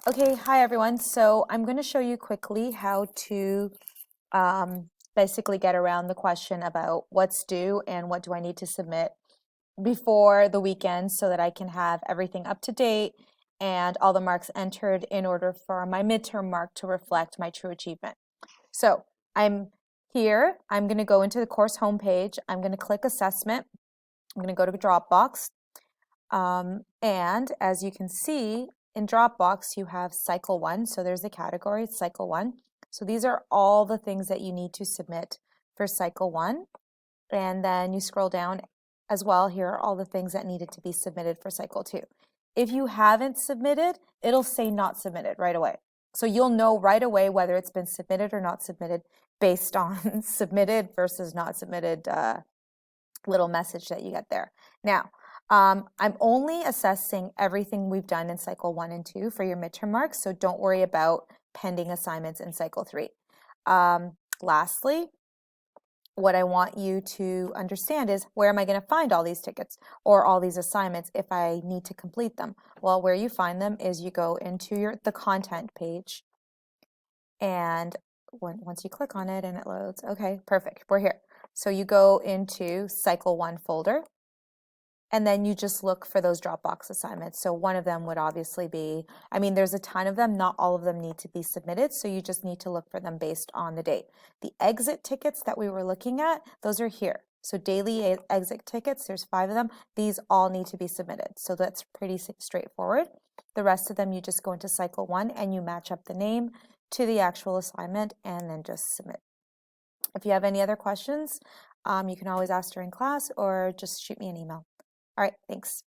Okay, hi everyone. So I'm going to show you quickly how to basically get around the question about what's due and what do I need to submit before the weekend so that I can have everything up to date and all the marks entered in order for my midterm mark to reflect my true achievement. So I'm here. I'm going to go into the course homepage. I'm going to click assessment. I'm going to go to Dropbox. And as you can see, in Dropbox, you have cycle 1. So there's the category, cycle 1. So these are all the things that you need to submit for cycle 1. And then you scroll down as well. Here are all the things that needed to be submitted for cycle 2. If you haven't submitted, it'll say not submitted right away. So you'll know right away whether it's been submitted or not submitted based on submitted versus not submitted little message that you get there. Now, I'm only assessing everything we've done in cycle 1 and 2 for your midterm marks, so don't worry about pending assignments in cycle 3. Lastly, what I want you to understand is where am I going to find all these tickets or all these assignments if I need to complete them? Well, where you find them is you go into the content page, and once you click on it and it loads, okay, perfect, we're here. So you go into cycle 1 folder, and then you just look for those Dropbox assignments. So one of them would obviously be, I mean, there's a ton of them, not all of them need to be submitted, so you just need to look for them based on the date. The exit tickets that we were looking at, those are here. So daily exit tickets, there's 5 of them. These all need to be submitted. So that's pretty straightforward. The rest of them, you just go into cycle 1 and you match up the name to the actual assignment and then just submit. If you have any other questions, you can always ask during class or just shoot me an email. All right, thanks.